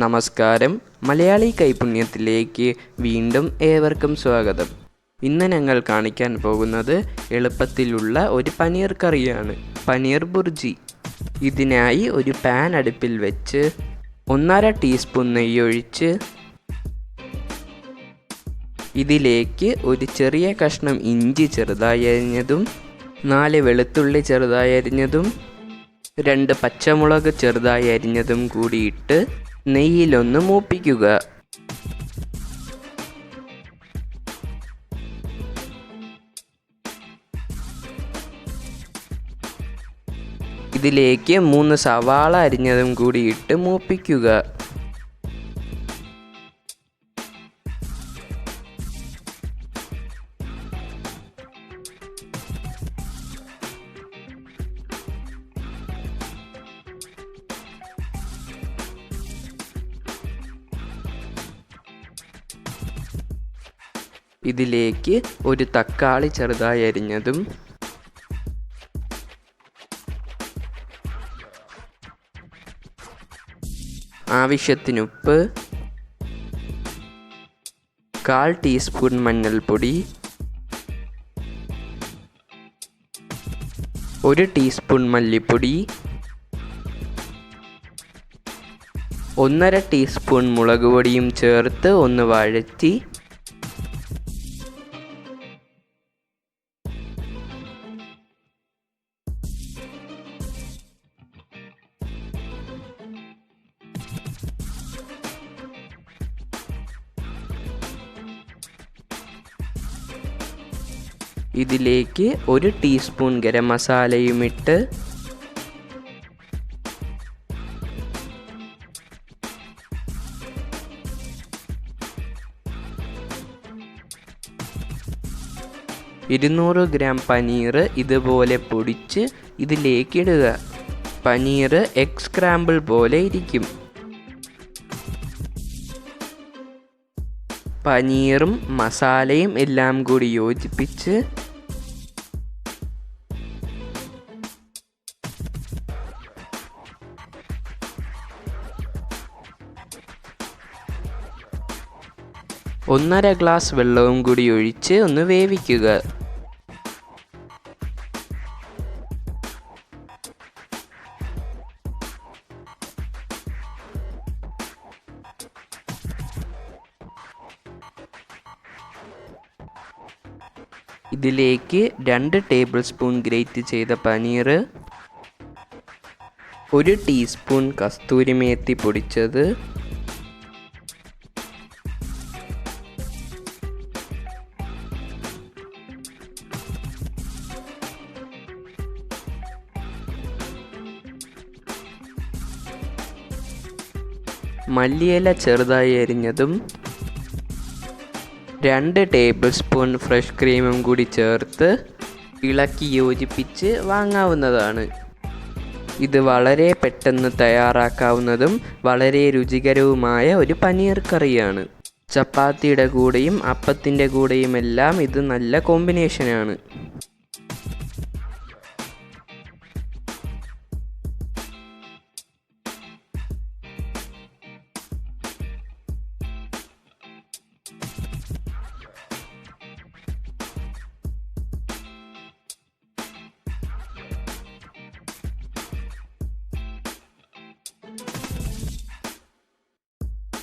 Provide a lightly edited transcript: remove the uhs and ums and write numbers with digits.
നമസ്കാരം. മലയാളി കൈപുണ്യത്തിലേക്ക് വീണ്ടും ഏവർക്കും സ്വാഗതം. ഇന്ന് ഞങ്ങൾ കാണിക്കാൻ പോകുന്നത് എളുപ്പത്തിലുള്ള ഒരു പനീർ കറിയാണ്, പനീർ ബുർജി. ഇതിനായി ഒരു പാൻ അടുപ്പിൽ വെച്ച് 1.5 ടീസ്പൂൺ നെയ്യ് ഒഴിച്ച് ഇതിലേക്ക് ഒരു ചെറിയ കഷ്ണം ഇഞ്ചി ചെറുതായി അരിഞ്ഞതും 4 വെളുത്തുള്ളി ചെറുതായി അരിഞ്ഞതും 2 പച്ചമുളക് ചെറുതായി അരിഞ്ഞതും കൂടിയിട്ട് നെയ്യിലൊന്ന് മൂപ്പിക്കുക. ഇതിലേക്ക് 3 സവാള അരിഞ്ഞതും കൂടിയിട്ട് മൂപ്പിക്കുക. ഇതിലേക്ക് ഒരു തക്കാളി ചെറുതായി അരിഞ്ഞതും ആവശ്യത്തിന് ഉപ്പ്, 1/4 ടീസ്പൂൺ മഞ്ഞൾപ്പൊടി, 1 ടീസ്പൂൺ മല്ലിപ്പൊടി, 1.5 ടീസ്പൂൺ മുളക് പൊടിയും ചേർത്ത് ഒന്ന് വഴറ്റി ഇതിലേക്ക് 1 ടീസ്പൂൺ ഗരം മസാലയും ഇട്ട് $200 ഗ്രാം പനീർ ഇതുപോലെ പൊടിച്ച് ഇതിലേക്ക് ഇടുക. പനീർ എഗ് സ്ക്രാമ്പിൾ പോലെ ഇരിക്കും. പനീറും മസാലയും എല്ലാം കൂടി യോജിപ്പിച്ച് ഒന്നര ഗ്ലാസ് വെള്ളവും കൂടി ഒഴിച്ച് ഒന്ന് വേവിക്കുക. ഇതിലേക്ക് 2 ടേബിൾ സ്പൂൺ ഗ്രേറ്റ് ചെയ്ത പനീർ, 1 ടീസ്പൂൺ കസ്തൂരി മേത്തി പൊടിച്ചത്, മല്ലിയില ചെറുതായി അരിഞ്ഞതും 2 ടേബിൾ സ്പൂൺ ഫ്രഷ് ക്രീമും കൂടി ചേർത്ത് ഇളക്കി യോജിപ്പിച്ച് വാങ്ങാവുന്നതാണ്. ഇത് വളരെ പെട്ടെന്ന് തയ്യാറാക്കാവുന്നതും വളരെ രുചികരവുമായ ഒരു പനീർ കറിയാണ്. ചപ്പാത്തിയുടെ കൂടെയും അപ്പത്തിൻ്റെ കൂടെയും എല്ലാം ഇത് നല്ല കോമ്പിനേഷനാണ്.